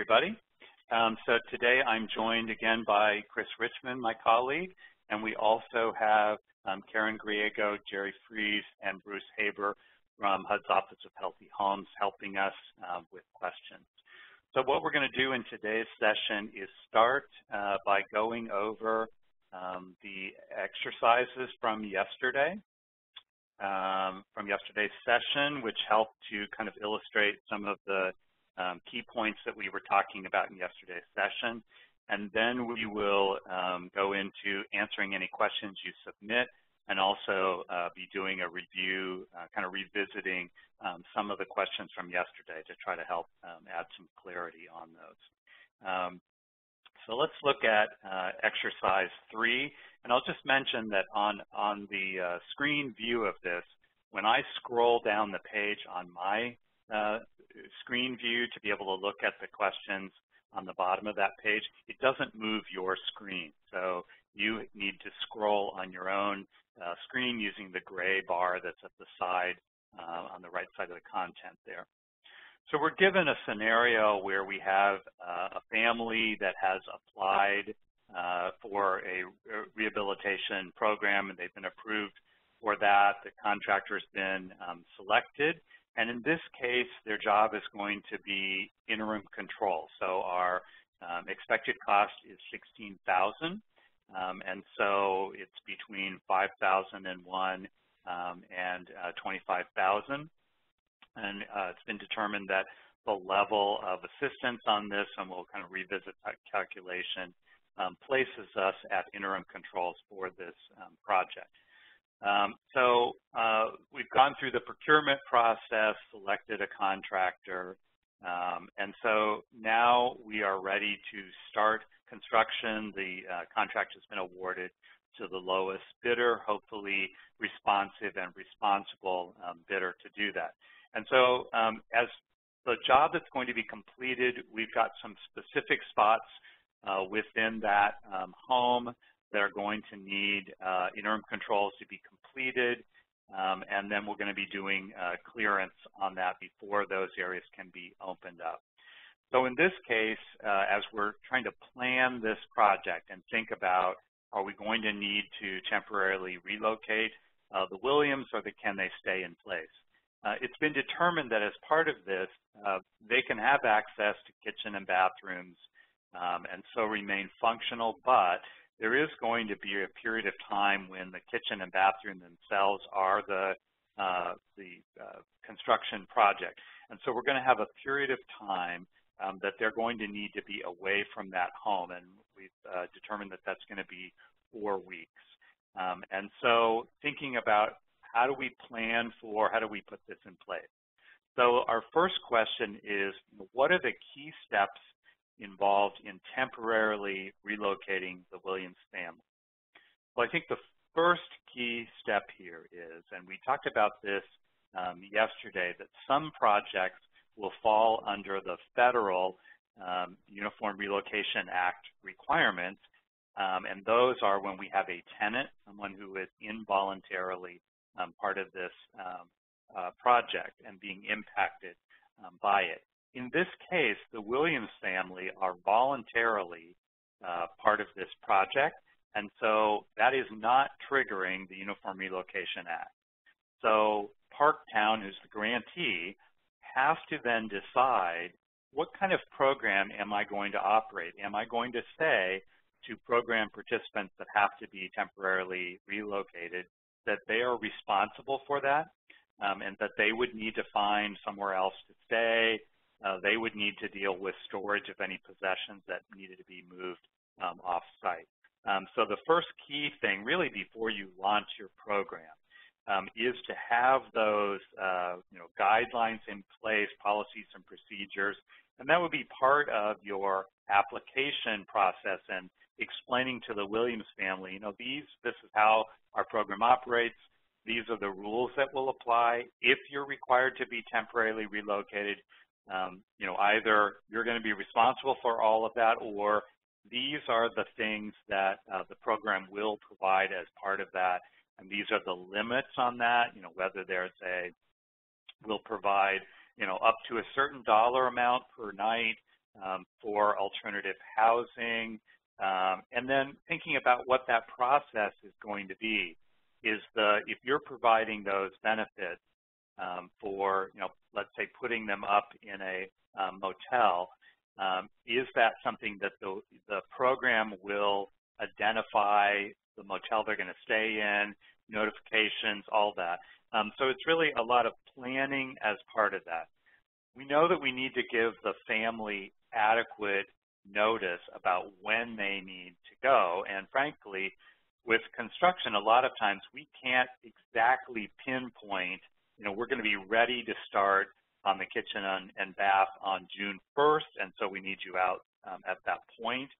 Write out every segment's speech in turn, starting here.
everybody. So today I'm joined again by Chris Richmond, my colleague, and we also have Karen Griego, Jerry Fries, and Bruce Haber from HUD's Office of Healthy Homes helping us with questions. So what we're going to do in today's session is start by going over the exercises from yesterday's session, which helped to kind of illustrate some of the key points that we were talking about in yesterday's session. And then we will go into answering any questions you submit and also be doing a review, kind of revisiting some of the questions from yesterday to try to help add some clarity on those. So let's look at exercise 3. And I'll just mention that on the screen view of this, when I scroll down the page on my screen view to be able to look at the questions on the bottom of that page, it doesn't move your screen. So you need to scroll on your own screen using the gray bar that's at the side, on the right side of the content there. So we're given a scenario where we have a family that has applied for a rehabilitation program, and they've been approved for that. The contractor has been selected. And in this case, their job is going to be interim control. So our expected cost is $16,000, and so it's between $5,001 and $25,000. And it's been determined that the level of assistance on this, and we'll kind of revisit that calculation, places us at interim controls for this project. So we've gone through the procurement process, selected a contractor, and so now we are ready to start construction. The contract has been awarded to the lowest bidder, hopefully responsive and responsible bidder to do that. And so as the job that's going to be completed, we've got some specific spots within that home that are going to need interim controls to be completed, and then we're going to be doing clearance on that before those areas can be opened up. So in this case, as we're trying to plan this project and think about, are we going to need to temporarily relocate the Williams, or can they stay in place? It's been determined that as part of this, they can have access to kitchen and bathrooms and so remain functional, but there is going to be a period of time when the kitchen and bathroom themselves are the construction project. And so we're going to have a period of time that they're going to need to be away from that home, and we've determined that that's going to be 4 weeks. And so thinking about how do we plan for, how do we put this in place? So our first question is, what are the key steps involved in temporarily relocating the Williams family? Well, I think the first key step here is, and we talked about this yesterday, that some projects will fall under the federal Uniform Relocation Act requirements, and those are when we have a tenant, someone who is involuntarily part of this project and being impacted by it. In this case, the Williams family are voluntarily part of this project, and so that is not triggering the Uniform Relocation Act. So Parktown, who's the grantee, has to then decide, what kind of program am I going to operate? Am I going to say to program participants that have to be temporarily relocated that they are responsible for that, and that they would need to find somewhere else to stay? They would need to deal with storage of any possessions that needed to be moved off-site. So the first key thing, really, before you launch your program, is to have those guidelines in place, policies and procedures, and that would be part of your application process and explaining to the Williams family, this is how our program operates. These are the rules that will apply if you're required to be temporarily relocated. Either you're going to be responsible for all of that, or these are the things that the program will provide as part of that, and these are the limits on that. Whether there's we'll provide up to a certain dollar amount per night, for alternative housing, and then thinking about what that process is going to be. If you're providing those benefits for, let's say putting them up in a motel, is that something that the program will identify the motel they're going to stay in, notifications, all that. So it's really a lot of planning as part of that. We know that we need to give the family adequate notice about when they need to go, and frankly, with construction, a lot of times we can't exactly pinpoint, we're going to be ready to start on the kitchen and bath on June 1st, and so we need you out at that point.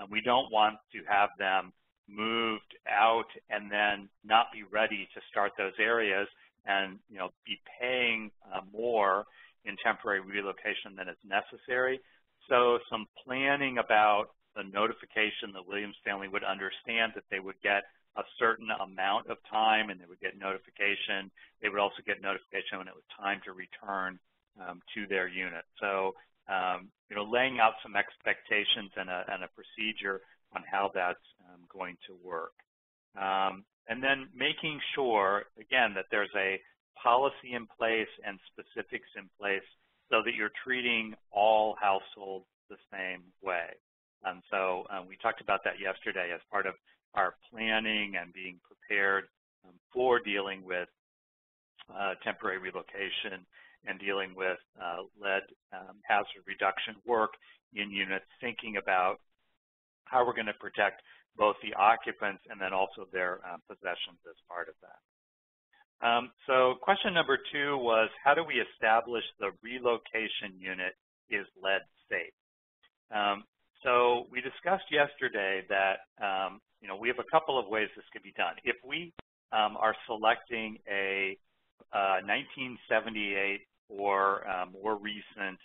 We don't want to have them moved out and then not be ready to start those areas and be paying more in temporary relocation than is necessary. So some planning about the notification, the Williams family would understand that they would get a certain amount of time and they would get notification. They would also get notification when it was time to return to their unit. So, laying out some expectations and a procedure on how that's going to work. And then making sure, again, that there's a policy in place and specifics in place so that you're treating all households the same way. So we talked about that yesterday as part of our planning and being prepared for dealing with temporary relocation and dealing with lead hazard reduction work in units, thinking about how we're going to protect both the occupants and then also their possessions as part of that. So question number 2 was, how do we establish the relocation unit is lead safe? So we discussed yesterday that, we have a couple of ways this could be done. If we are selecting a 1978 or more recent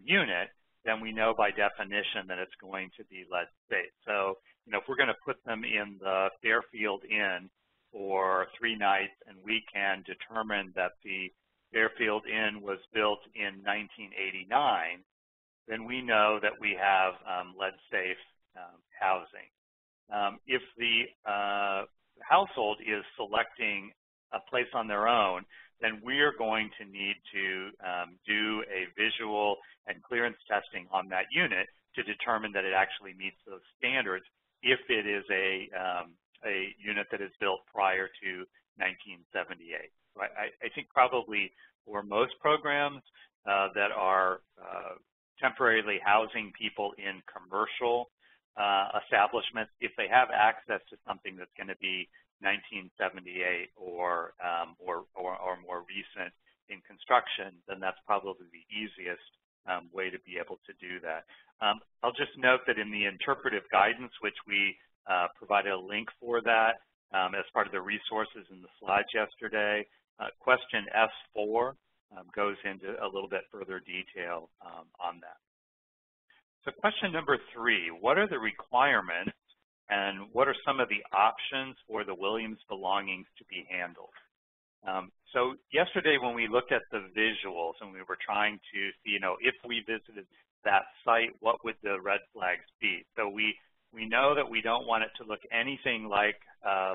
unit, then we know by definition that it's going to be lead safe. So, if we're going to put them in the Fairfield Inn for 3 nights and we can determine that the Fairfield Inn was built in 1989, then we know that we have lead-safe housing. If the household is selecting a place on their own, then we are going to need to do a visual and clearance testing on that unit to determine that it actually meets those standards if it is a unit that is built prior to 1978. So I think probably for most programs that are temporarily housing people in commercial establishments, if they have access to something that's going to be 1978 or more recent in construction, then that's probably the easiest way to be able to do that. I'll just note that in the interpretive guidance, which we provided a link for that as part of the resources in the slides yesterday, question S4 goes into a little bit further detail on that. So question number 3, what are the requirements and what are some of the options for the Williams belongings to be handled? So yesterday when we looked at the visuals and we were trying to see, if we visited that site, what would the red flags be? So we know that we don't want it to look anything like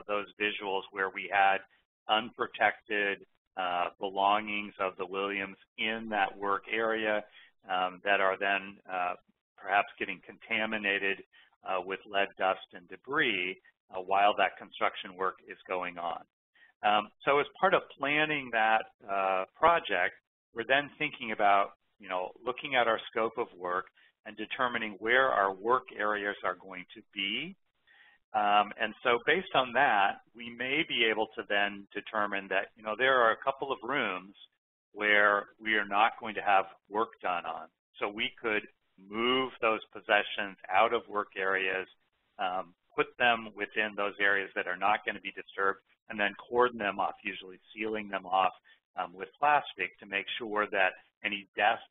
those visuals where we had unprotected belongings of the Williams in that work area that are then perhaps getting contaminated with lead, dust, and debris while that construction work is going on. So as part of planning that project, we're then thinking about, looking at our scope of work and determining where our work areas are going to be. And so based on that, we may be able to then determine that, there are a couple of rooms where we are not going to have work done on. So we could move those possessions out of work areas, put them within those areas that are not going to be disturbed, and then cordon them off, usually sealing them off with plastic to make sure that any dust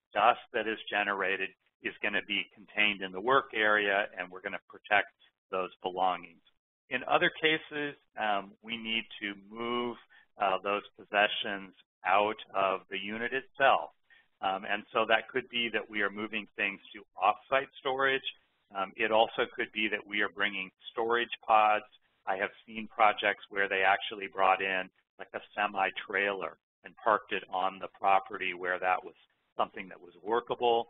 that is generated is going to be contained in the work area, and we're going to protect those belongings. In other cases, we need to move those possessions out of the unit itself. And so that could be that we are moving things to off-site storage. It also could be that we are bringing storage pods. I have seen projects where they actually brought in like a semi-trailer and parked it on the property where that was something that was workable.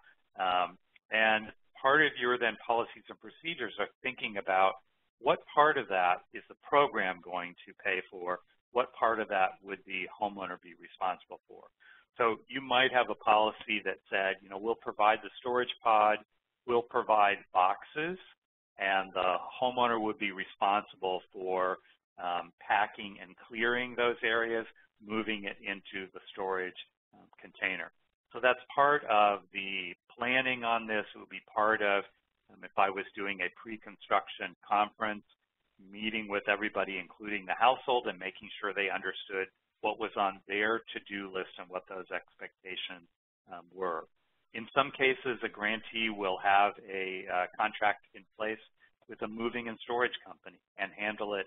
And part of your then policies and procedures are thinking about what part of that is the program going to pay for, what part of that would the homeowner be responsible for. So you might have a policy that said, you know, we'll provide the storage pod, we'll provide boxes, and the homeowner would be responsible for packing and clearing those areas, moving it into the storage container. So that's part of the planning on this. It would be part of, if I was doing a pre-construction conference, meeting with everybody, including the household, and making sure they understood what was on their to-do list and what those expectations were. In some cases, a grantee will have a contract in place with a moving and storage company and handle it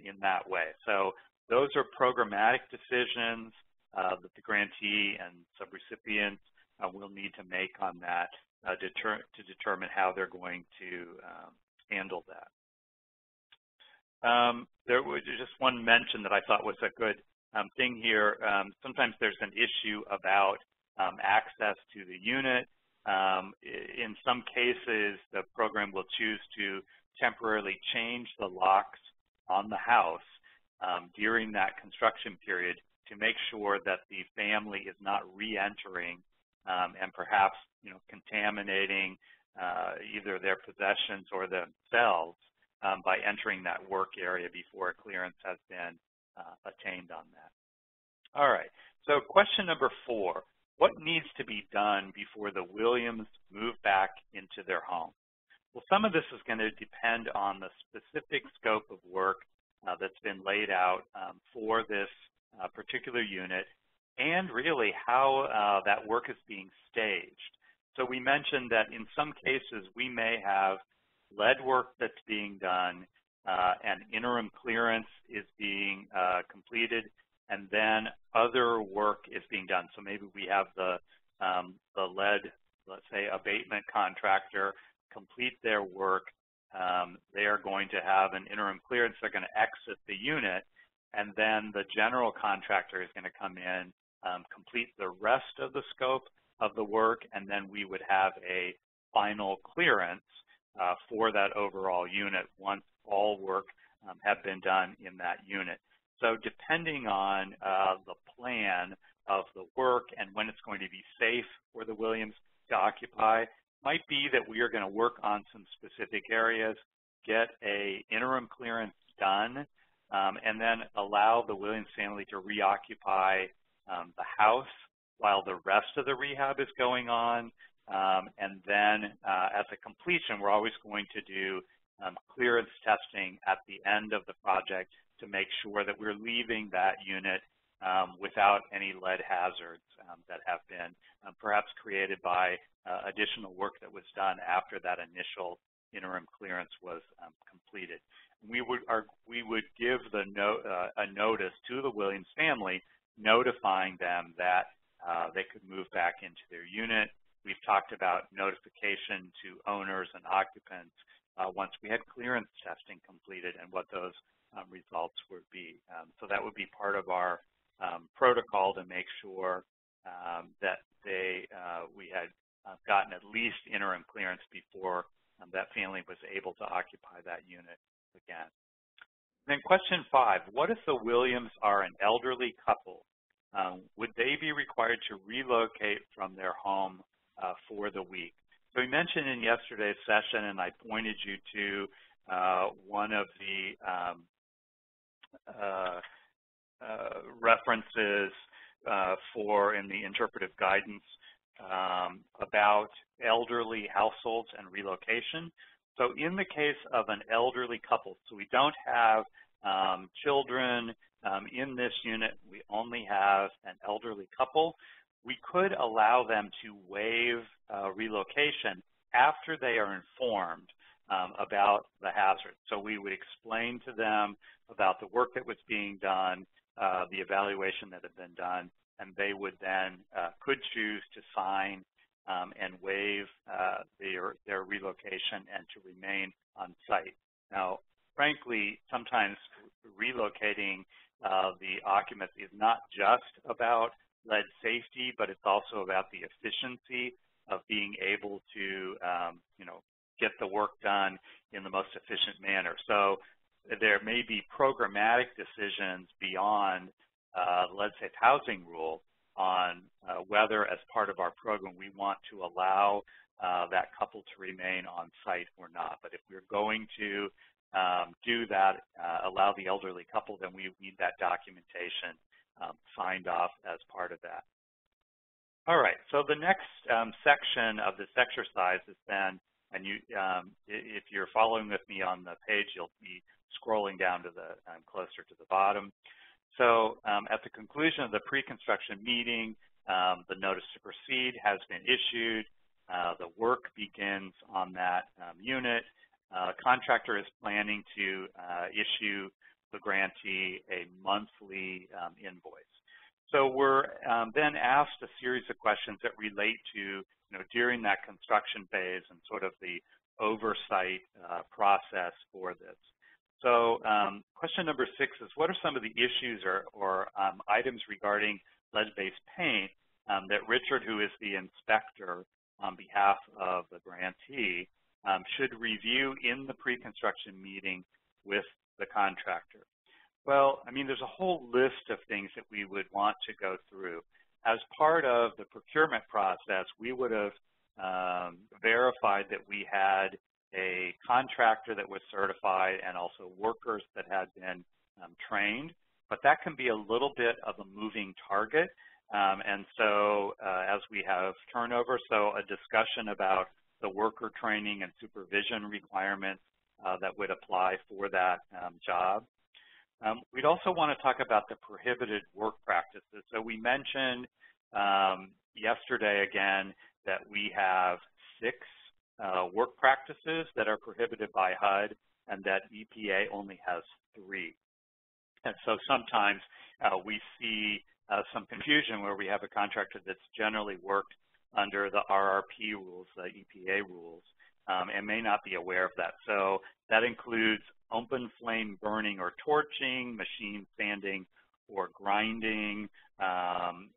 in that way. So those are programmatic decisions that the grantee and subrecipients will need to make on that to determine how they're going to handle that. There was just one mention that I thought was a good thing here. Sometimes there's an issue about access to the unit. In some cases, the program will choose to temporarily change the locks on the house during that construction period to make sure that the family is not re-entering and perhaps, you know, contaminating either their possessions or themselves by entering that work area before a clearance has been attained on that. All right, so question number 4, what needs to be done before the Williams move back into their home? Well, some of this is going to depend on the specific scope of work that's been laid out for this particular unit and really how that work is being staged. So we mentioned that in some cases we may have lead work that's being done, and interim clearance is being completed, and then other work is being done. So maybe we have the lead, let's say, abatement contractor complete their work. They are going to have an interim clearance. They're going to exit the unit, and then the general contractor is going to come in, complete the rest of the scope of the work, and then we would have a final clearance for that overall unit once all work have been done in that unit. So depending on the plan of the work and when it's going to be safe for the Williams to occupy, might be that we are going to work on some specific areas, get a interim clearance done, and then allow the Williams family to reoccupy the house while the rest of the rehab is going on. And then at the completion, we're always going to do clearance testing at the end of the project to make sure that we're leaving that unit without any lead hazards that have been perhaps created by additional work that was done after that initial interim clearance was completed. We would give a notice to the Williams family notifying them that they could move back into their unit. We've talked about notification to owners and occupants once we had clearance testing completed and what those results would be. So that would be part of our protocol to make sure that we had gotten at least interim clearance before that family was able to occupy that unit again. Then question 5, what if the Williams are an elderly couple? Would they be required to relocate from their home for the week? So we mentioned in yesterday's session, and I pointed you to one of the references in the interpretive guidance about elderly households and relocation. So in the case of an elderly couple, so we don't have children in this unit, we only have an elderly couple, we could allow them to waive relocation after they are informed about the hazard. So we would explain to them about the work that was being done, the evaluation that had been done, and they would then could choose to sign and waive their relocation and to remain on site. Now, frankly, sometimes relocating the occupants is not just about lead safety, but it's also about the efficiency of being able to, get the work done in the most efficient manner. So there may be programmatic decisions beyond lead safe housing rule on whether, as part of our program, we want to allow that couple to remain on site or not. But if we're going to do that, allow the elderly couple, then we need that documentation signed off as part of that. All right, so the next section of this exercise is then, and if you're following with me on the page, you'll be scrolling down to the closer to the bottom. So at the conclusion of the pre-construction meeting, the notice to proceed has been issued. The work begins on that unit. Contractor is planning to issue the grantee a monthly invoice. So we're then asked a series of questions that relate to, during that construction phase and sort of the oversight process for this. So question number 6 is, what are some of the issues or items regarding lead-based paint that Richard, who is the inspector on behalf of the grantee, should review in the pre-construction meeting with the contractor? Well, I mean, there's a whole list of things that we would want to go through. As part of the procurement process, we would have verified that we had a contractor that was certified and also workers that had been trained, but that can be a little bit of a moving target. And so as we have turnover, so a discussion about the worker training and supervision requirements that would apply for that job. We'd also want to talk about the prohibited work practices. So we mentioned yesterday again that we have 6 work practices that are prohibited by HUD and that EPA only has 3. And so sometimes we see some confusion where we have a contractor that's generally worked under the RRP rules, the EPA rules, and may not be aware of that. So that includes open flame burning or torching, machine sanding or grinding,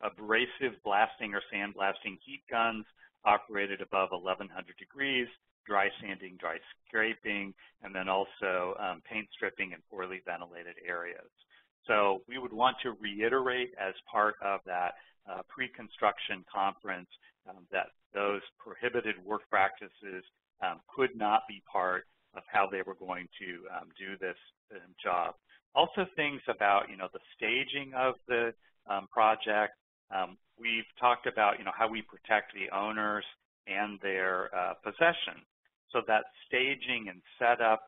abrasive blasting or sandblasting heat guns operated above 1100 degrees, dry sanding, dry scraping, and then also paint stripping in poorly ventilated areas. So we would want to reiterate as part of that pre-construction conference that those prohibited work practices could not be part of how they were going to do this job. Also things about, the staging of the project. We've talked about, how we protect the owners and their possession. So that staging and setup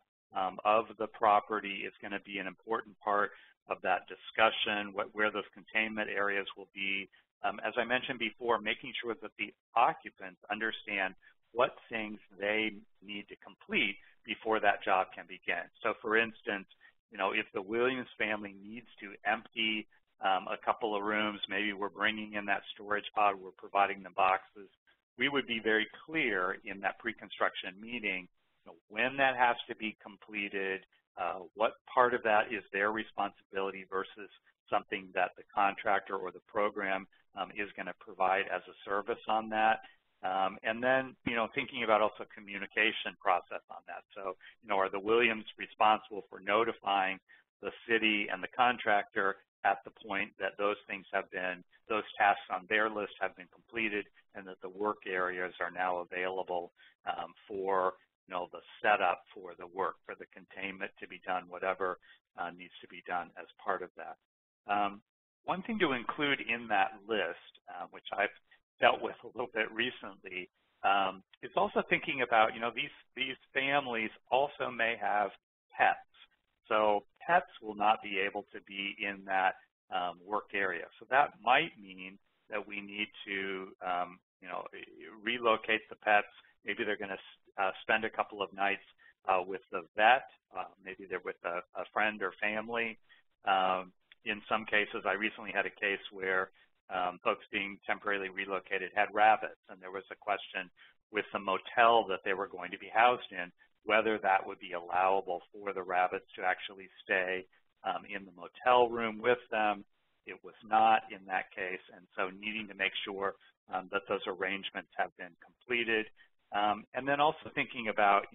of the property is going to be an important part of that discussion, where those containment areas will be. As I mentioned before, making sure that the occupants understand what things they need to complete before that job can begin. So for instance, if the Williams family needs to empty a couple of rooms, maybe we're bringing in that storage pod, we're providing them boxes, we would be very clear in that pre-construction meeting when that has to be completed, what part of that is their responsibility versus something that the contractor or the program is going to provide as a service on that. And then, thinking about also communication process on that. So, are the Williams responsible for notifying the city and the contractor at the point that those tasks on their list have been completed and that the work areas are now available for, the setup for the work, for the containment to be done, whatever needs to be done as part of that. One thing to include in that list, which I've dealt with a little bit recently, is also thinking about, these families also may have pets. So pets will not be able to be in that work area. So that might mean that we need to, relocate the pets. Maybe they're going to spend a couple of nights with the vet. Maybe they're with a friend or family. In some cases, I recently had a case where folks being temporarily relocated had rabbits, and there was a question with the motel that they were going to be housed in, whether that would be allowable for the rabbits to actually stay in the motel room with them. It was not in that case, and so needing to make sure that those arrangements have been completed. And then also thinking about,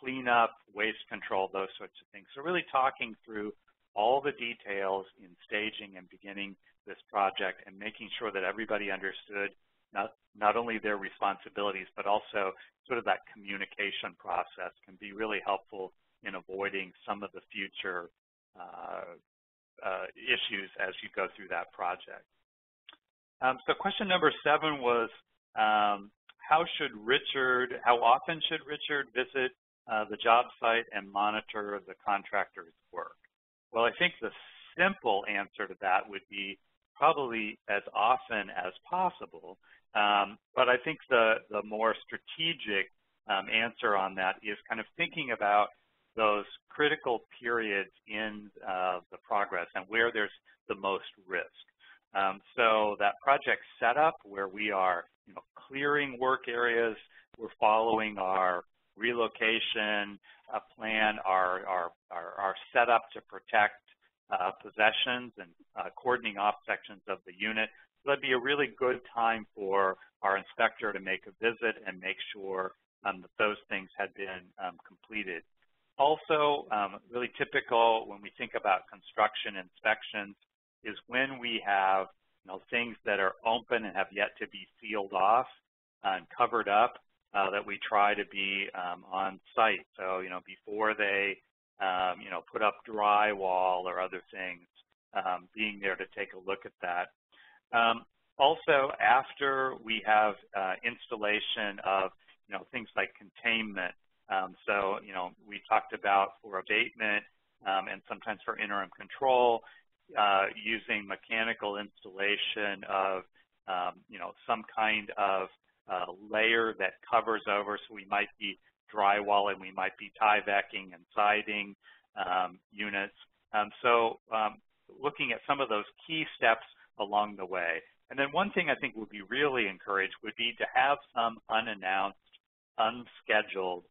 cleanup, waste control, those sorts of things. So really talking through all the details in staging and beginning this project and making sure that everybody understood not only their responsibilities, but also sort of that communication process can be really helpful in avoiding some of the future issues as you go through that project. So question number 7 was, how often should Richard visit the job site and monitor the contractor's work? Well, I think the simple answer to that would be probably as often as possible. But I think the more strategic answer on that is kind of thinking about those critical periods in the progress and where there's the most risk. So that project setup where we are clearing work areas, we're following our relocation plan, our setup to protect possessions and cordoning off sections of the unit. So that'd be a really good time for our inspector to make a visit and make sure that those things had been completed. Also, really typical when we think about construction inspections is when we have things that are open and have yet to be sealed off and covered up, that we try to be on site. So, before they, put up drywall or other things, being there to take a look at that. Also, after we have installation of, things like containment. So, we talked about for abatement and sometimes for interim control, using mechanical installation of, some kind of layer that covers over. So we might be drywalling, we might be Tyvecking and siding units. So looking at some of those key steps along the way. And then one thing I think would be really encouraged would be to have some unannounced, unscheduled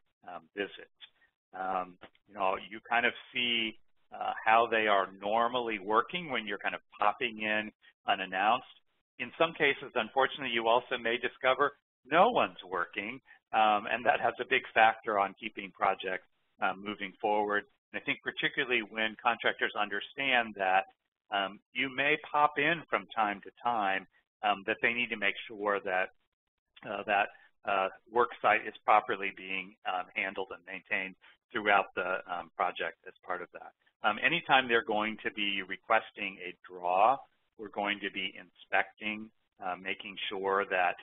visits. You kind of see how they are normally working when you're kind of popping in unannounced. In some cases, unfortunately, you also may discover no one's working, and that has a big factor on keeping projects moving forward. And I think particularly when contractors understand that you may pop in from time to time, that they need to make sure that that work site is properly being handled and maintained throughout the project as part of that. Anytime they're going to be requesting a draw, we're going to be inspecting, making sure that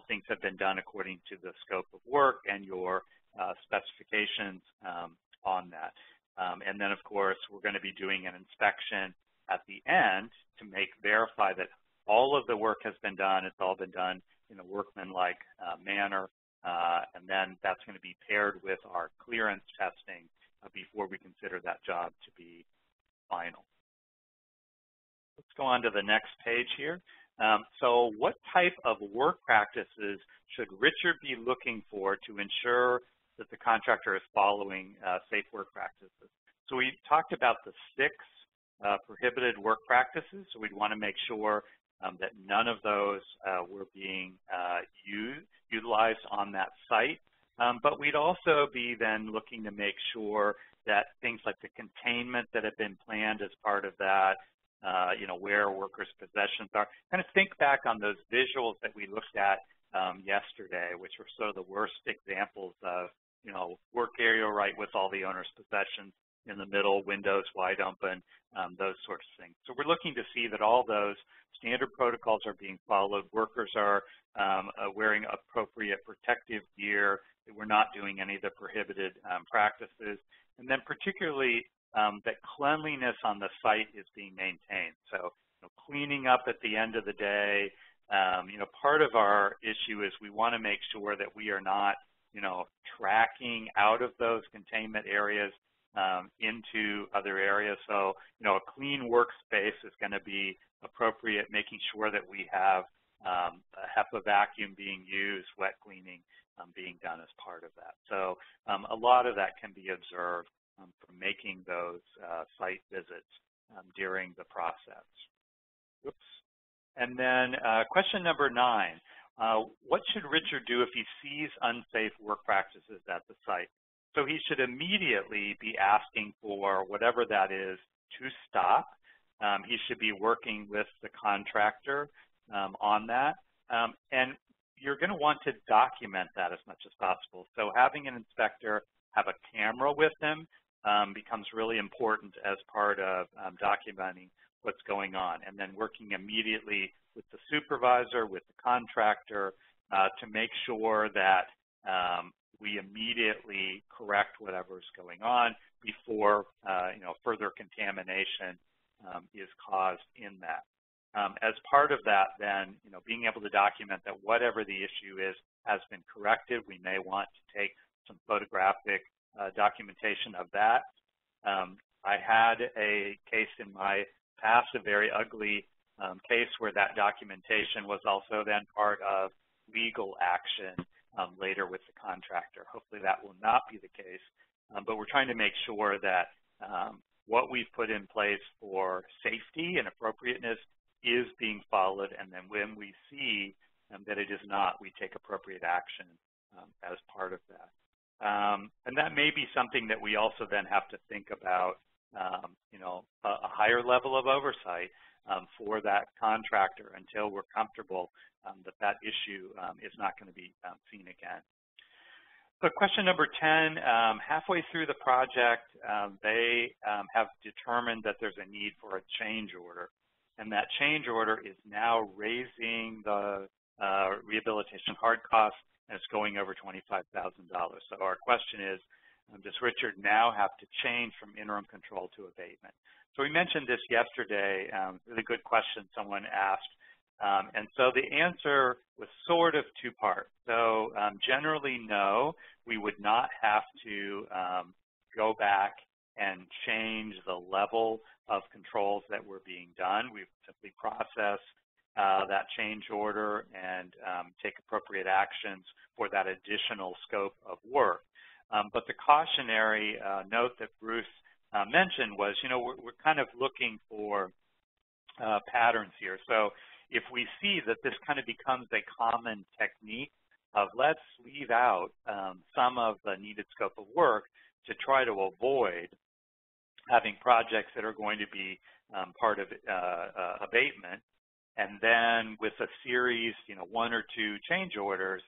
things have been done according to the scope of work and your specifications on that. And then, of course, we're going to be doing an inspection at the end to verify that all of the work has been done. It's all been done in a workmanlike manner. And then that's going to be paired with our clearance testing before we consider that job to be final. Let's go on to the next page here. So what type of work practices should Richard be looking for to ensure that the contractor is following safe work practices? So we talked about the 6 prohibited work practices. So we'd want to make sure that none of those were being utilized on that site. But we'd also be then looking to make sure that things like the containment that have been planned as part of that, where workers' possessions are. Kind of think back on those visuals that we looked at yesterday, which were sort of the worst examples of, work area right with all the owner's possessions in the middle, windows wide open, those sorts of things. So we're looking to see that all those standard protocols are being followed. Workers are wearing appropriate protective gear. That we're not doing any of the prohibited practices. And then particularly that cleanliness on the site is being maintained. So cleaning up at the end of the day. Part of our issue is we want to make sure that we are not, tracking out of those containment areas into other areas. So, a clean workspace is going to be appropriate, making sure that we have a HEPA vacuum being used, wet cleaning being done as part of that. So a lot of that can be observed from making those site visits during the process. Oops. And then question number 9. What should Richard do if he sees unsafe work practices at the site? So he should immediately be asking for whatever that is to stop. He should be working with the contractor on that. And you're going to want to document that as much as possible. So having an inspector have a camera with him becomes really important as part of documenting what's going on, and then working immediately with the supervisor, with the contractor, to make sure that we immediately correct whatever's going on before further contamination is caused in that. As part of that, then, being able to document that whatever the issue is has been corrected. We may want to take some photographic documentation of that. I had a case in my past, a very ugly case where that documentation was also then part of legal action later with the contractor. Hopefully that will not be the case, but we're trying to make sure that what we've put in place for safety and appropriateness is being followed, and then when we see that it is not, we take appropriate action as part of that. And that may be something that we also then have to think about, a higher level of oversight for that contractor until we're comfortable that that issue is not going to be seen again. So question number 10, halfway through the project, they have determined that there's a need for a change order. And that change order is now raising the rehabilitation hard costs, and it's going over $25,000. So our question is, does Richard now have to change from interim control to abatement? So we mentioned this yesterday, really good question someone asked. And so the answer was sort of two-part. So generally, no, we would not have to go back and change the level of controls that were being done. We would simply process that change order and take appropriate actions for that additional scope of work. But the cautionary note that Bruce mentioned was, we're kind of looking for patterns here. So if we see that this kind of becomes a common technique of let's leave out some of the needed scope of work to try to avoid having projects that are going to be part of abatement, and then with a series, 1 or 2 change orders,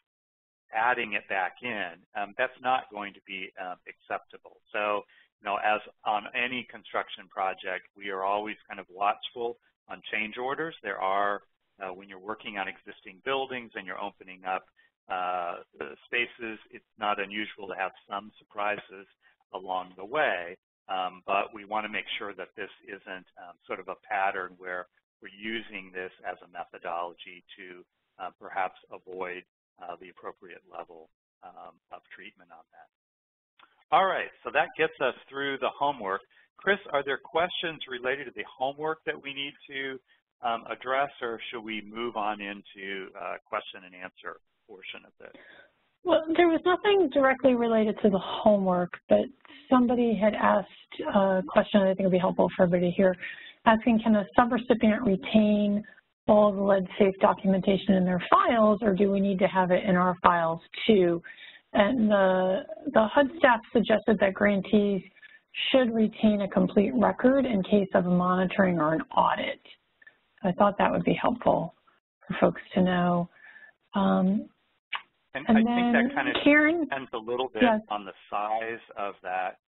adding it back in, that's not going to be acceptable. So, as on any construction project, we are always kind of watchful on change orders. There are, when you're working on existing buildings and you're opening up the spaces, it's not unusual to have some surprises along the way, but we want to make sure that this isn't sort of a pattern where we're using this as a methodology to perhaps avoid the appropriate level of treatment on that. All right, so that gets us through the homework. Chris, are there questions related to the homework that we need to address, or should we move on into question and answer portion of this? Well, there was nothing directly related to the homework, but somebody had asked a question that I think would be helpful for everybody here, asking, can a subrecipient retain all the lead-safe documentation in their files, or do we need to have it in our files too? And the HUD staff suggested that grantees should retain a complete record in case of a monitoring or an audit. I thought that would be helpful for folks to know. And I think that kind of depends a little bit on the size of that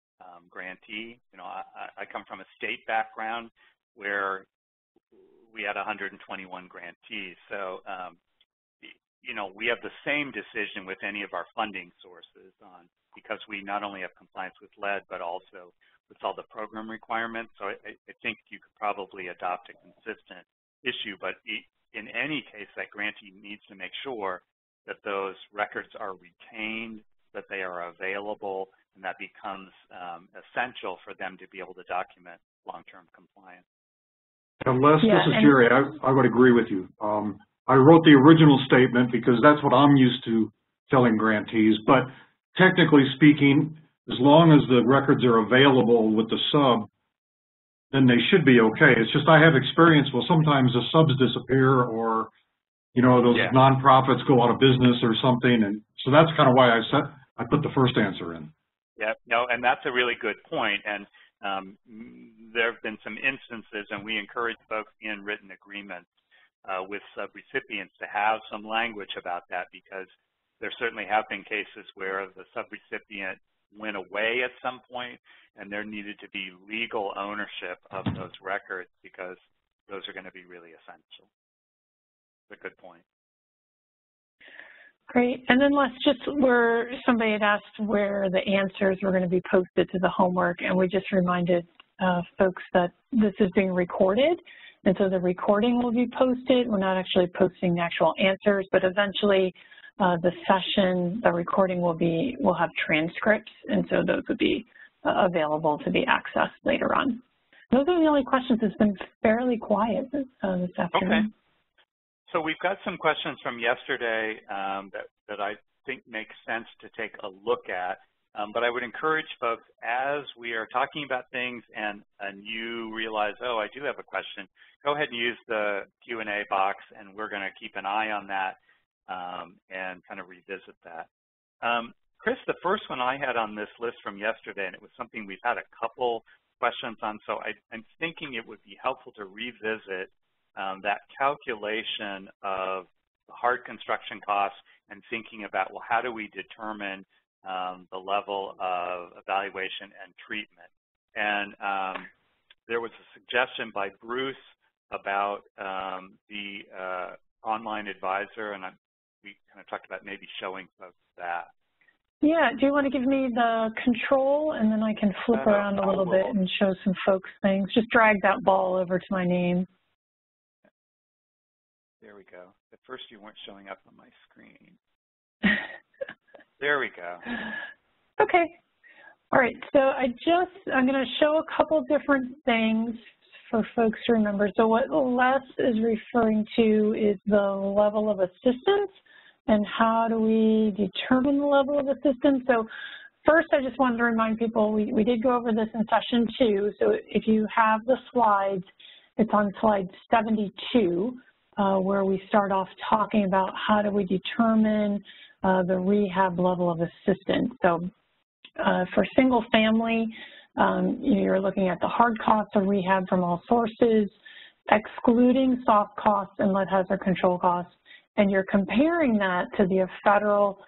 grantee. I come from a state background where we had 121 grantees. So, we have the same decision with any of our funding sources because we not only have compliance with lead, but also with all the program requirements. So I think you could probably adopt a consistent issue, but in any case, that grantee needs to make sure that those records are retained, that they are available, and that becomes essential for them to be able to document long-term compliance. Unless, this is Jerry, I would agree with you. I wrote the original statement because that's what I'm used to telling grantees, but technically speaking, as long as the records are available with the sub, then they should be okay. It's just I have experience, well, sometimes the subs disappear or, you know, those nonprofits go out of business or something, and so that's kind of why I put the first answer in. Yeah, no, and that's a really good point, and there have been some instances, and we encourage folks in written agreements with subrecipients to have some language about that, because there certainly have been cases where the subrecipient went away at some point, and there needed to be legal ownership of those records because those are going to be really essential. It's a good point. Great. And then let's just, somebody had asked where the answers were going to be posted to the homework, and we just reminded folks that this is being recorded, and so the recording will be posted. We're not actually posting the actual answers, but eventually the session, the recording will have transcripts, and so those would be available to be accessed later on. Those are the only questions. It's been fairly quiet this afternoon. Okay. So we've got some questions from yesterday that I think makes sense to take a look at, but I would encourage folks, as we are talking about things and you realize, oh, I do have a question, go ahead and use the Q&A box, and we're going to keep an eye on that and kind of revisit that. Chris, the first one I had on this list from yesterday, and it was something we've had a couple questions on, so I'm thinking it would be helpful to revisit that calculation of the hard construction costs and thinking about, well, how do we determine the level of evaluation and treatment? And there was a suggestion by Bruce about the online advisor, and we kind of talked about maybe showing folks that. Yeah, do you want to give me the control, and then I can flip around a little bit and show some folks things? Just drag that ball over to my name. There we go. At first you weren't showing up on my screen. There we go. Okay. All right, so I'm going to show a couple different things for folks to remember. So what Les is referring to is the level of assistance, and how do we determine the level of assistance. So first, I just wanted to remind people, we did go over this in session 2. So if you have the slides, it's on slide 72, where we start off talking about how do we determine the rehab level of assistance. So for single family, you're looking at the hard costs of rehab from all sources, excluding soft costs and lead hazard control costs, and you're comparing that to the federal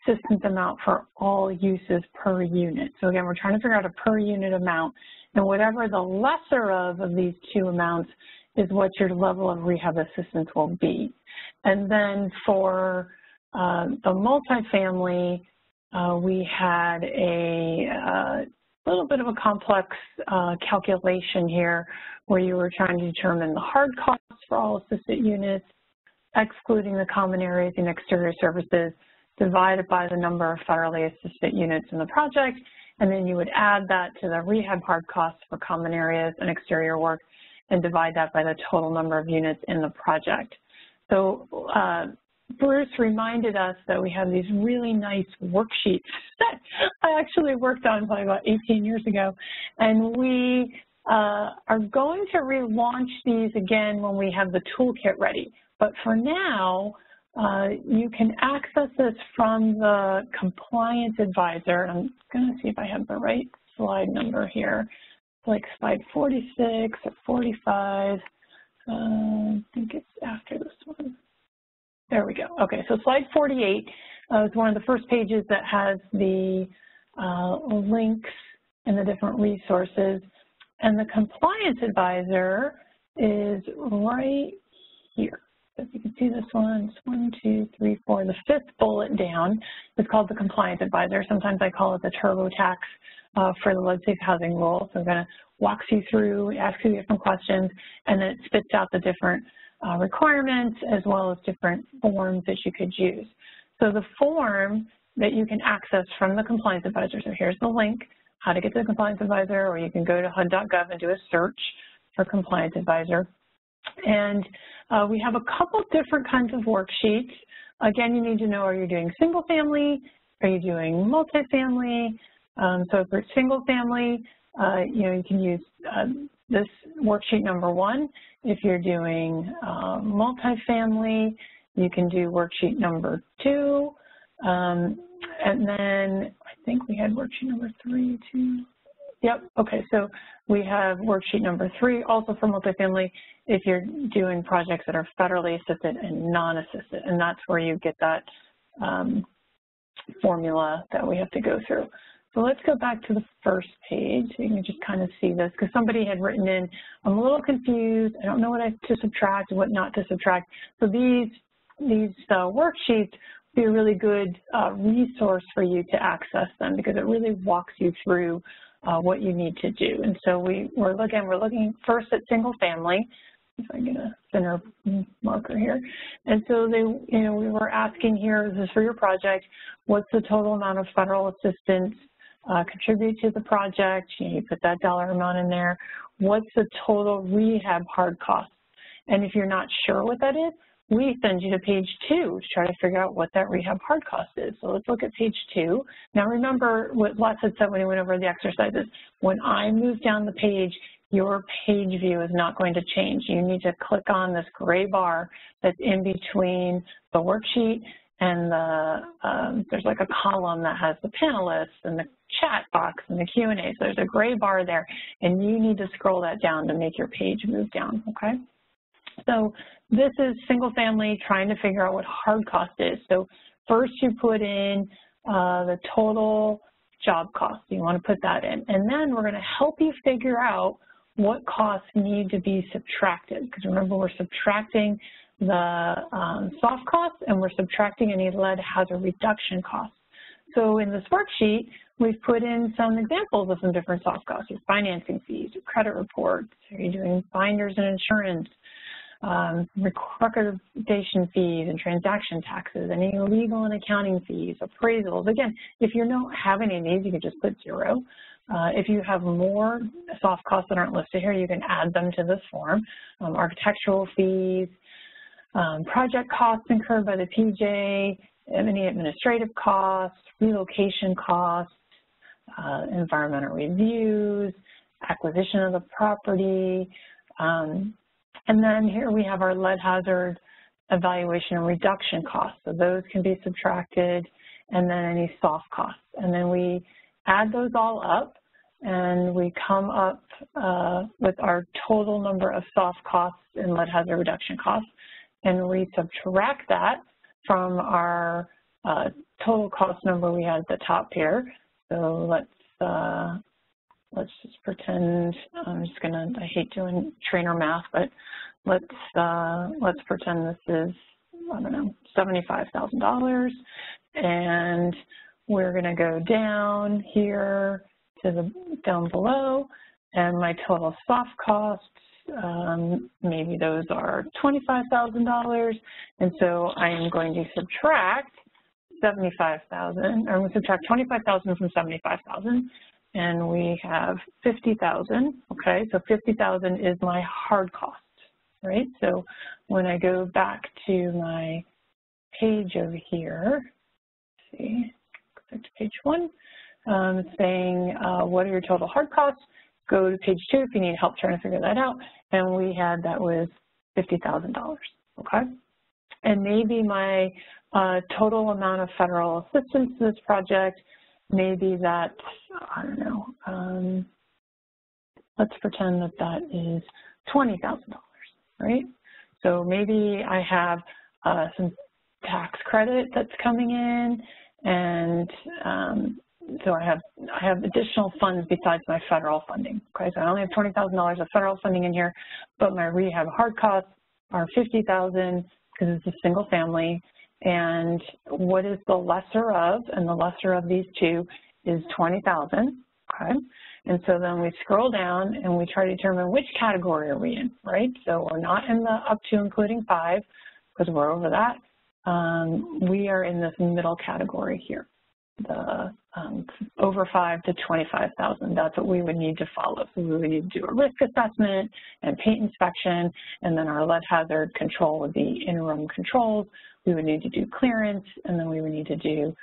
assistance amount for all uses per unit. So again, we're trying to figure out a per unit amount, and whatever the lesser of these two amounts is what your level of rehab assistance will be. And then for the multifamily, we had a little bit of a complex calculation here where you were trying to determine the hard costs for all assisted units, excluding the common areas and exterior services, divided by the number of federally assisted units in the project, and then you would add that to the rehab hard costs for common areas and exterior work and divide that by the total number of units in the project. So Bruce reminded us that we have these really nice worksheets that I actually worked on probably about 18 years ago, and we are going to relaunch these again when we have the toolkit ready. But for now, you can access this from the compliance advisor. I'm going to see if I have the right slide number here. It's like slide 46 or 45. I think it's after this one. There we go. Okay, so slide 48 is one of the first pages that has the links and the different resources. And the compliance advisor is right here. So if you can see this one, it's 1, 2, 3, 4. The fifth bullet down is called the compliance advisor. Sometimes I call it the TurboTax for the lead-safe housing rule. So I'm going to walk you through, ask you different questions, and then it spits out the different requirements as well as different forms that you could use. So the form that you can access from the compliance advisor, so here's the link, how to get to the compliance advisor, or you can go to HUD.gov and do a search for compliance advisor. And we have a couple different kinds of worksheets. Again, you need to know, are you doing single family? Are you doing multifamily? So for single family, you can use this worksheet number 1. If you're doing multifamily, you can do worksheet number 2. And then I think we had worksheet number 3 too. Yep, okay, so we have worksheet number 3 also for multifamily if you're doing projects that are federally assisted and non-assisted, and that's where you get that formula that we have to go through. So let's go back to the first page so you can just kind of see this, because somebody had written in, I'm a little confused, I don't know what to subtract and what not to subtract. So these worksheets be a really good resource for you to access them, because it really walks you through what you need to do. And so we're looking first at single family. If I get a thinner marker here. And so we were asking here, this is for your project, what's the total amount of federal assistance contributed to the project? You put that dollar amount in there. What's the total rehab hard cost? And if you're not sure what that is, we send you to page 2 to try to figure out what that rehab hard cost is. So let's look at page 2. Now remember what Lutz had said when he went over the exercises. When I move down the page, your page view is not going to change. You need to click on this gray bar that's in between the worksheet and there's like a column that has the panelists and the chat box and the Q&A. So there's a gray bar there, and you need to scroll that down to make your page move down, okay? So this is single family trying to figure out what hard cost is. So first you put in the total job cost. You want to put that in. And then we're going to help you figure out what costs need to be subtracted. Because remember, we're subtracting the soft costs and we're subtracting any lead hazard reduction costs. So in this worksheet, we've put in some examples of some different soft costs. Your financing fees, your credit reports, are you doing binders and insurance, recordation fees and transaction taxes, any legal and accounting fees, appraisals. Again, if you don't have any of these, you can just put 0. If you have more soft costs that aren't listed here, you can add them to this form. Architectural fees, project costs incurred by the PJ, any administrative costs, relocation costs, environmental reviews, acquisition of the property, and then here we have our lead hazard evaluation and reduction costs. So those can be subtracted, and then any soft costs. And then we add those all up, and we come up with our total number of soft costs and lead hazard reduction costs, and we subtract that from our total cost number we had at the top here. So let's just pretend, I hate doing trainer math, but let's pretend this is, I don't know, $75,000, and we're gonna go down here to down below, and my total soft costs, maybe those are $25,000, and so I am going to subtract 75,000, or I'm going to subtract 25,000 from 75,000, and we have 50,000, okay? So 50,000 is my hard cost, right? So when I go back to my page over here, let's see, go back to page 1, saying what are your total hard costs? Go to page 2 if you need help trying to figure that out, and we had that was $50,000, okay? And maybe my total amount of federal assistance to this project, maybe that, I don't know, let's pretend that that is $20,000, right? So maybe I have some tax credit that's coming in, and so I have additional funds besides my federal funding, okay? So I only have $20,000 of federal funding in here, but my rehab hard costs are $50,000 because it's a single family. And what is the lesser of? And the lesser of these two is $20,000, okay? And so then we scroll down and we try to determine which category are we in, right? So we're not in the up to including 5 because we're over that. We are in this middle category here, over 5 to 25,000. That's what we would need to follow. So we would need to do a risk assessment and paint inspection, and then our lead hazard control would be interim controls. We would need to do clearance, and then we would need to do,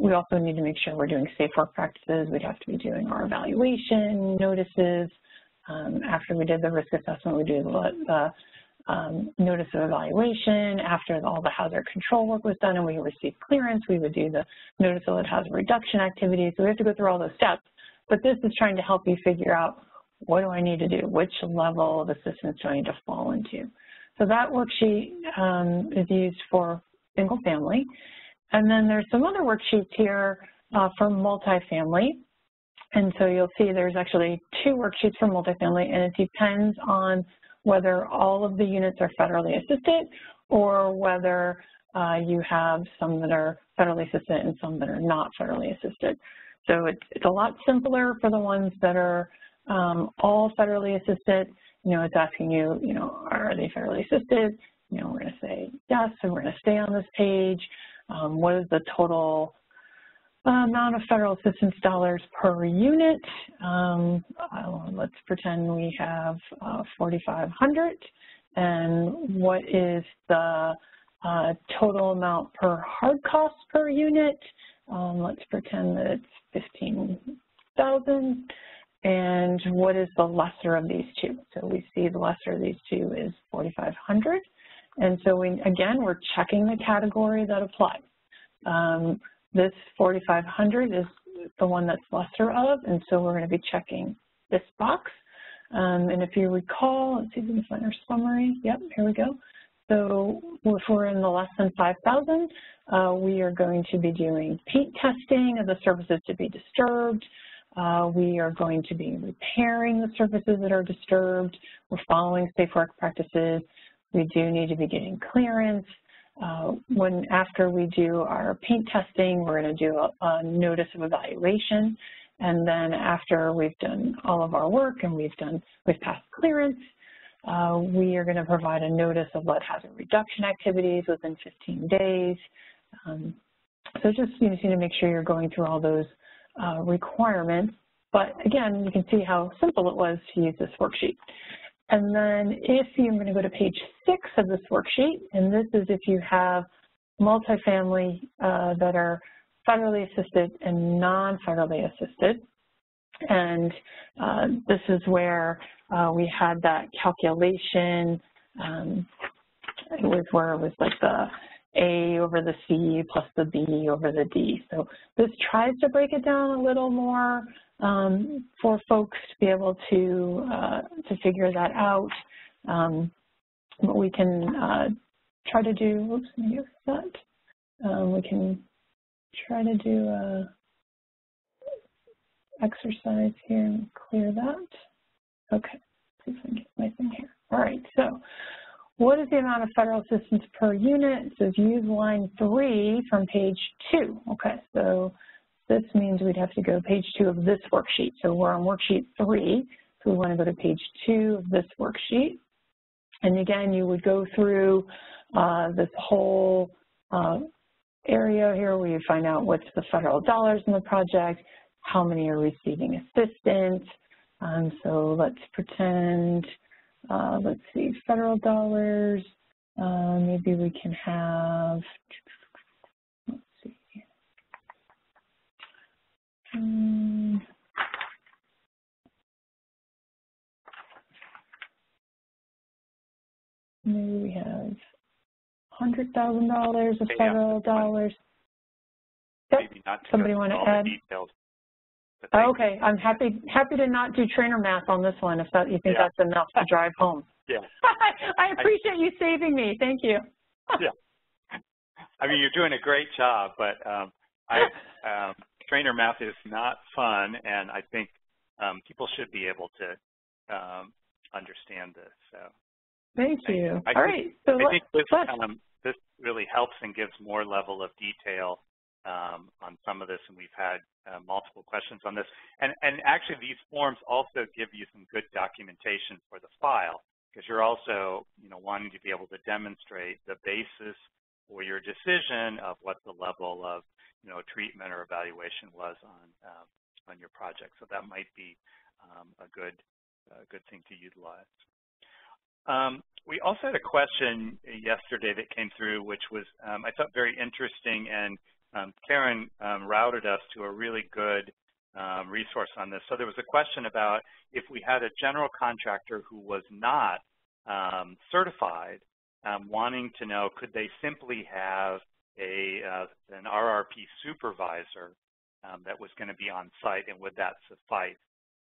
we also need to make sure we're doing safe work practices. We'd have to be doing our evaluation notices. After we did the risk assessment, we do the notice of evaluation. After all the hazard control work was done and we received clearance, we would do the notice of hazard reduction activities. So we have to go through all those steps. But this is trying to help you figure out, what do I need to do? Which level of assistance do I need to fall into? So that worksheet is used for single family. And then there's some other worksheets here for multifamily. And so you'll see there's actually 2 worksheets for multifamily, and it depends on whether all of the units are federally assisted or whether you have some that are federally assisted and some that are not federally assisted. So it's a lot simpler for the ones that are all federally assisted. It's asking you, are they federally assisted? We're going to say yes, and we're going to stay on this page. What is the total amount of federal assistance dollars per unit? Let's pretend we have 4,500. And what is the total amount per hard cost per unit? Let's pretend that it's 15,000. And what is the lesser of these 2? So we see the lesser of these 2 is 4,500. And so again, we're checking the category that applies. This 4,500 is the one that's lesser of, and so we're going to be checking this box. And if you recall, let's see if we can find our summary. Yep, here we go. So if we're in the less than 5,000, we are going to be doing paint testing of the surfaces to be disturbed. We are going to be repairing the surfaces that are disturbed. We're following safe work practices. We do need to be getting clearance. After we do our paint testing, we're going to do a notice of evaluation. And then after we've done all of our work and we've passed clearance, we are going to provide a notice of lead hazard reduction activities within 15 days. So just you need to make sure you're going through all those requirements. But again, you can see how simple it was to use this worksheet. And then if you're going to go to page 6 of this worksheet, and this is if you have multifamily that are federally assisted and non-federally assisted. And this is where we had that calculation. It was where it was like the A over the C plus the B over the D. So this tries to break it down a little more for folks to be able to figure that out. But we can try to do, oops, let me get that. We can try to do a exercise here and clear that. Okay, see if I can get my thing here. All right, so what is the amount of federal assistance per unit? It says use line 3 from page 2. Okay, so this means we'd have to go page 2 of this worksheet. So we're on worksheet 3, so we want to go to page 2 of this worksheet. And again, you would go through this whole area here where you find out what's the federal dollars in the project, how many are receiving assistance. So let's pretend, let's see, federal dollars, maybe we can have, let's see, maybe we have $100,000 of federal dollars. Yep. Maybe not to somebody want to add? Details, okay, I'm happy to not do trainer math on this one if that, you think that's enough to drive home. Yeah. I appreciate you saving me. Thank you. Yeah. I mean, you're doing a great job, but trainer math is not fun, and I think people should be able to understand this. So. Thank you. I think this really helps and gives more level of detail on some of this, and we've had multiple questions on this. And actually, these forms also give you some good documentation for the file, because you're also wanting to be able to demonstrate the basis for your decision of what the level of treatment or evaluation was on your project. So that might be a good thing to utilize. We also had a question yesterday that came through, which was I thought very interesting, and Karen routed us to a really good resource on this. So there was a question about if we had a general contractor who was not certified, wanting to know, could they simply have an RRP supervisor that was going to be on site, and would that suffice?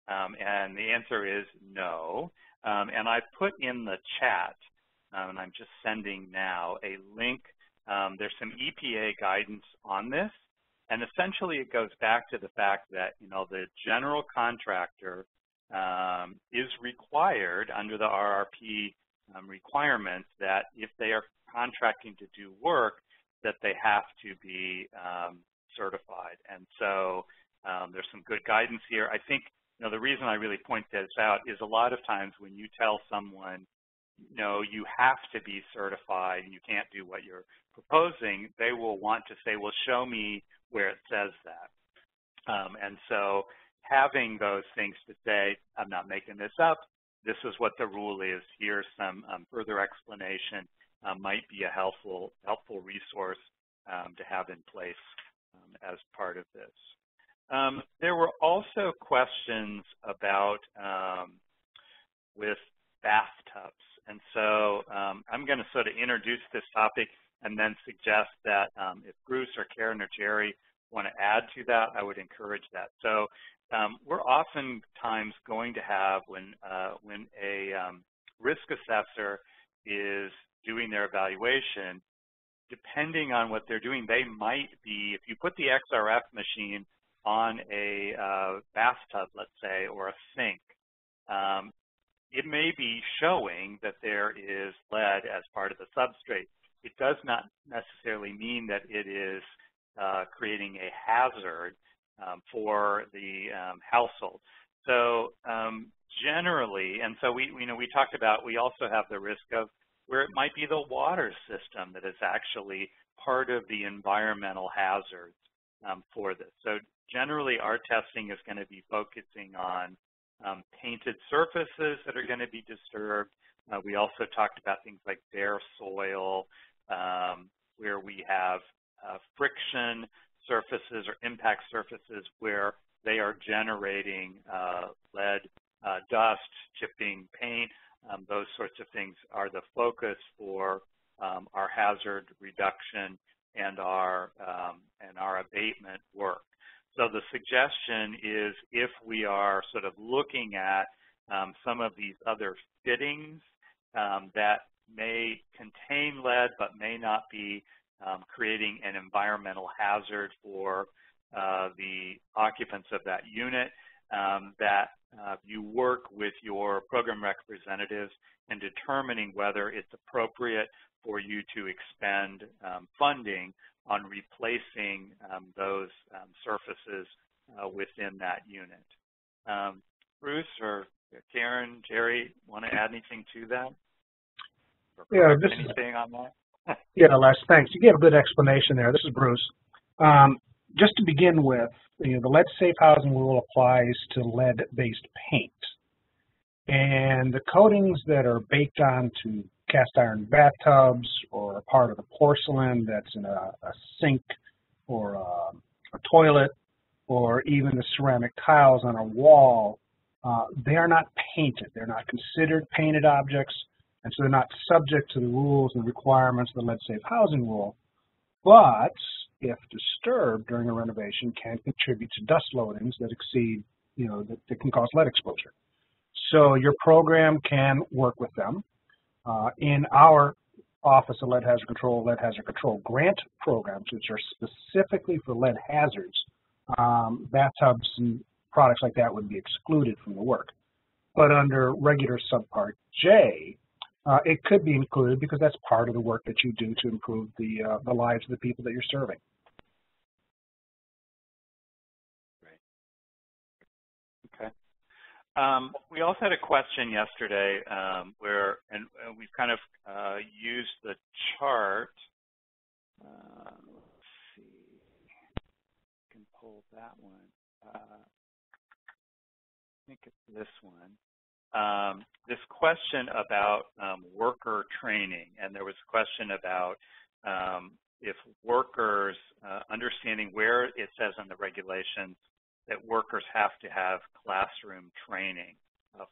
And the answer is no. And I put in the chat, and I'm just sending now, a link. There's some EPA guidance on this, and essentially it goes back to the fact that, the general contractor is required under the RRP requirements that if they are contracting to do work, that they have to be certified. And so there's some good guidance here. I think, the reason I really point this out is a lot of times when you tell someone, you have to be certified and you can't do what you're proposing, they will want to say, well, show me where it says that. And so having those things to say, I'm not making this up, this is what the rule is, here's some further explanation, might be a helpful resource to have in place as part of this. There were also questions about with bathtubs. And so I'm going to sort of introduce this topic and then suggest that if Bruce or Karen or Jerry want to add to that, I would encourage that. So we're oftentimes going to have, when a risk assessor is doing their evaluation, depending on what they're doing, they might be, if you put the XRF machine on a bathtub, let's say, or a sink, it may be showing that there is lead as part of the substrate. It does not necessarily mean that it is creating a hazard for the household. So generally, and so we talked about, we also have the risk of where it might be the water system that is actually part of the environmental hazards for this. So generally, our testing is going to be focusing on painted surfaces that are going to be disturbed. We also talked about things like bare soil, where we have friction surfaces or impact surfaces where they are generating lead, dust, chipping paint. Those sorts of things are the focus for our hazard reduction and our abatement work. So the suggestion is, if we are sort of looking at some of these other fittings that may contain lead but may not be creating an environmental hazard for the occupants of that unit, that you work with your program representatives in determining whether it's appropriate for you to expend funding on replacing those surfaces within that unit. Bruce or Karen, Jerry, want to add anything to that? Yeah, anything on that? Yeah, Les, thanks. You gave a good explanation there. This is Bruce. Just to begin with, the lead safe housing rule applies to lead-based paint. And the coatings that are baked onto cast iron bathtubs or a part of the porcelain that's in a sink or a toilet, or even the ceramic tiles on a wall, they are not painted. They're not considered painted objects, and so they're not subject to the rules and requirements of the lead safe housing rule. But if disturbed during a renovation, can contribute to dust loadings that exceed, that can cause lead exposure. So your program can work with them. In our Office of Lead Hazard Control grant programs, which are specifically for lead hazards, bathtubs and products like that would be excluded from the work. But under regular Subpart J, it could be included because that's part of the work that you do to improve the lives of the people that you're serving. Great. Okay. We also had a question yesterday where, and we've kind of used the chart. Let's see. pull that one. I think it's this one. This question about worker training, and there was a question about if workers, understanding where it says in the regulations that workers have to have classroom training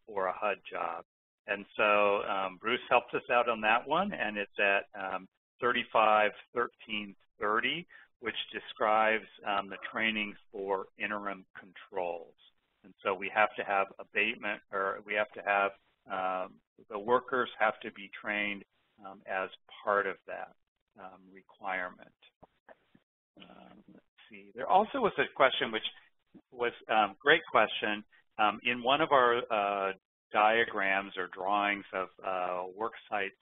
for a HUD job. And so Bruce helped us out on that one, and it's at 35.13.30, which describes the training for interim controls. And so we have to have abatement, or we have to have, the workers have to be trained as part of that requirement. Let's see. There also was a question which was great question. In one of our diagrams or drawings of work sites,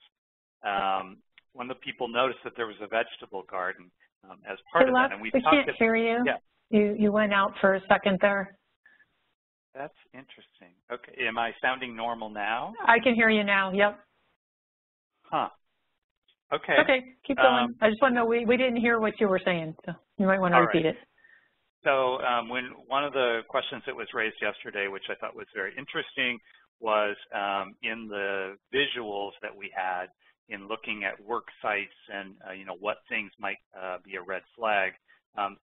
one of the people noticed that there was a vegetable garden as part of that. And we can't hear you. Yeah. You went out for a second there. That's interesting. Okay, am I sounding normal now? I can hear you now, yep. Huh. Okay. Okay, keep going. I just want to know, we didn't hear what you were saying, so you might want to repeat it. So when one of the questions that was raised yesterday, which I thought was very interesting, was in the visuals that we had in looking at work sites and you know, what things might be a red flag.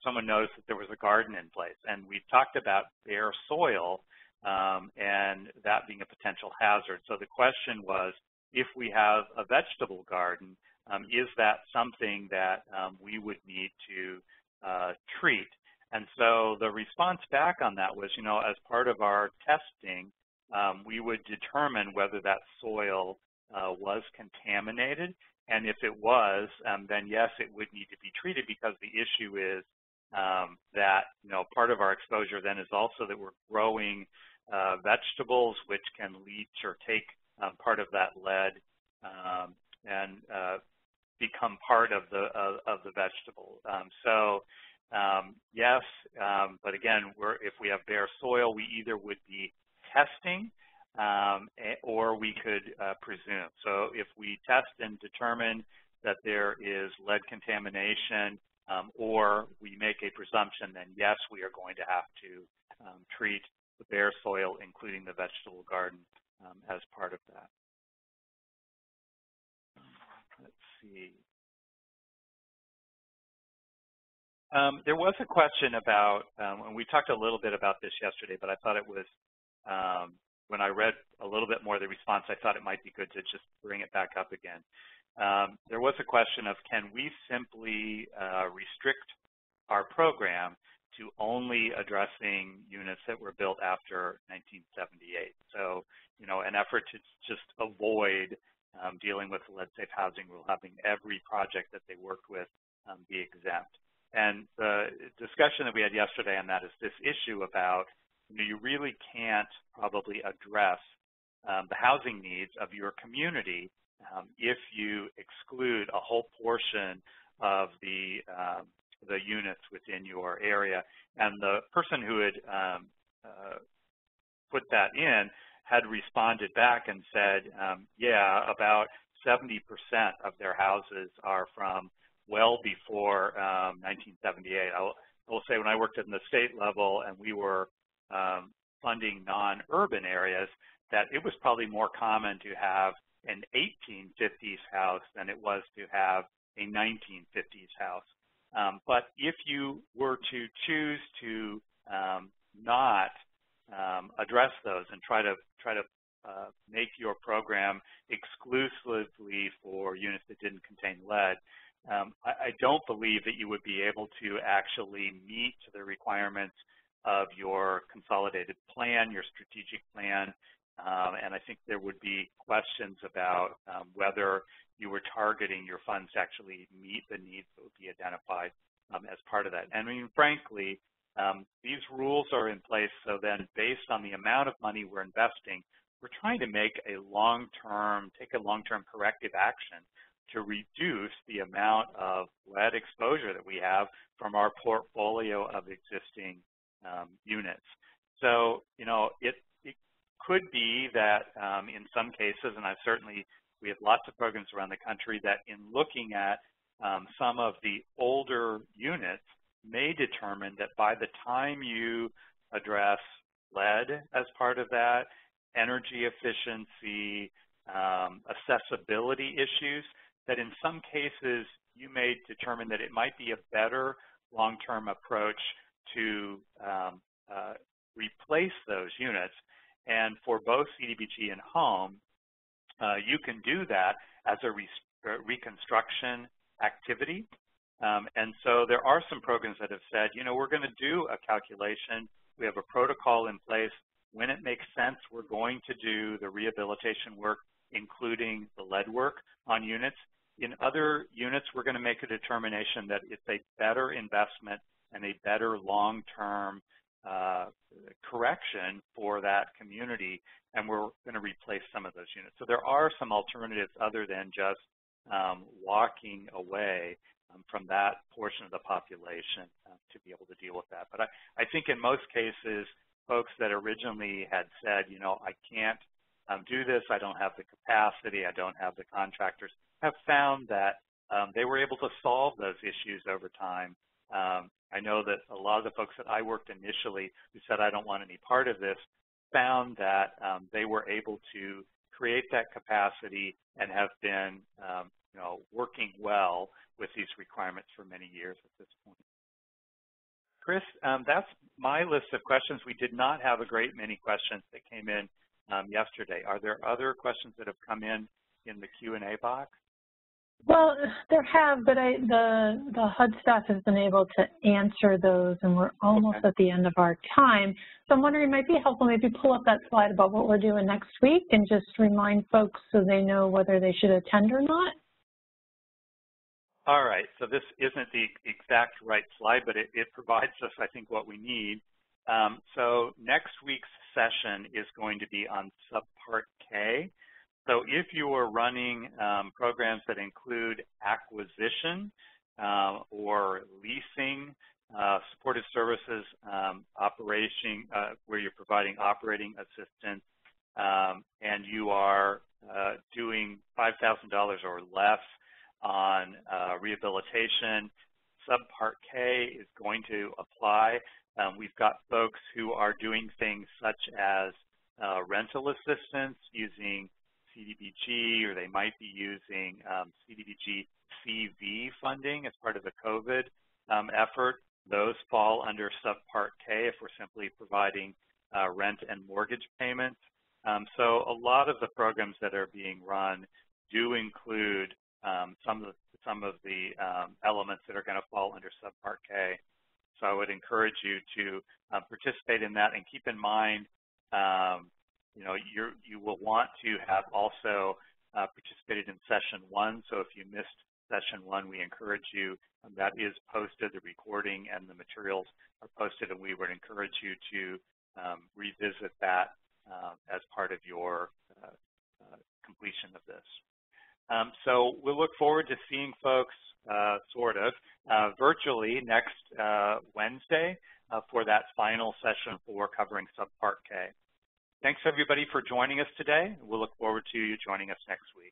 Someone noticed that there was a garden in place, and we talked about bare soil and that being a potential hazard. So the question was, if we have a vegetable garden, is that something that we would need to treat? And so the response back on that was, you know, as part of our testing, we would determine whether that soil was contaminated. And if it was, then yes, it would need to be treated, because the issue is that, you know, part of our exposure then is also that we're growing vegetables which can leach or take part of that lead and become part of the vegetable. Yes, but again, if we have bare soil, we either would be testing or we could presume. So if we test and determine that there is lead contamination or we make a presumption, then yes, we are going to have to treat the bare soil, including the vegetable garden, as part of that. Let's see. There was a question about, and we talked a little bit about this yesterday, but I thought it was, when I read a little bit more of the response, I thought it might be good to just bring it back up again. There was a question of, can we simply restrict our program to only addressing units that were built after 1978? So, you know, an effort to just avoid dealing with the lead-safe housing rule, having every project that they worked with be exempt. And the discussion that we had yesterday on that is this issue about, you know, you really can't probably address the housing needs of your community if you exclude a whole portion of the units within your area. And the person who had put that in had responded back and said, yeah, about 70% of their houses are from well before 1978. I will say, when I worked at the state level and we were funding non-urban areas, that it was probably more common to have an 1850s house than it was to have a 1950s house. But if you were to choose to not address those and try to make your program exclusively for units that didn't contain lead, I don't believe that you would be able to actually meet the requirements of your consolidated plan, your strategic plan, and I think there would be questions about whether you were targeting your funds to actually meet the needs that would be identified as part of that. And I mean, frankly, these rules are in place so then, based on the amount of money we're investing, we're trying to make a long-term, take a long-term corrective action to reduce the amount of lead exposure that we have from our portfolio of existing units. So, you know, it could be that in some cases, and we have lots of programs around the country that in looking at some of the older units, may determine that by the time you address lead as part of that, energy efficiency, accessibility issues, that in some cases you may determine that it might be a better long-term approach to replace those units. And for both CDBG and home, you can do that as a reconstruction activity. And so there are some programs that have said, you know, we're going to do a calculation. We have a protocol in place. When it makes sense, we're going to do the rehabilitation work, including the lead work on units. In other units, we're going to make a determination that it's a better investment and a better long-term correction for that community, and we're going to replace some of those units. So there are some alternatives other than just walking away from that portion of the population to be able to deal with that. But I think in most cases, folks that originally had said, you know, I can't do this, I don't have the capacity, I don't have the contractors, have found that they were able to solve those issues over time. I know that a lot of the folks that I worked initially who said, I don't want any part of this, found that they were able to create that capacity and have been you know, working well with these requirements for many years at this point. Chris, that's my list of questions. We did not have a great many questions that came in yesterday. Are there other questions that have come in the Q&A box? Well, there have, but the HUD staff has been able to answer those, and we're almost at the end of our time. So I'm wondering, it might be helpful maybe pull up that slide about what we're doing next week and just remind folks so they know whether they should attend or not. All right, so this isn't the exact right slide, but it provides us, I think, what we need. So next week's session is going to be on Subpart K. So if you are running programs that include acquisition or leasing, supportive services, operation, where you're providing operating assistance, and you are doing $5,000 or less on rehabilitation, Subpart K is going to apply. We've got folks who are doing things such as rental assistance using CDBG, or they might be using CDBG CV funding as part of the COVID effort. Those fall under Subpart K if we're simply providing rent and mortgage payments. So a lot of the programs that are being run do include some of the elements that are going to fall under Subpart K. So I would encourage you to participate in that, and keep in mind, you know, you will want to have also participated in session 1. So if you missed session 1, we encourage you. That is posted. The recording and the materials are posted, and we would encourage you to revisit that as part of your completion of this. So we'll look forward to seeing folks virtually next Wednesday for that final session for covering Subpart K. Thanks everybody for joining us today. We'll look forward to you joining us next week.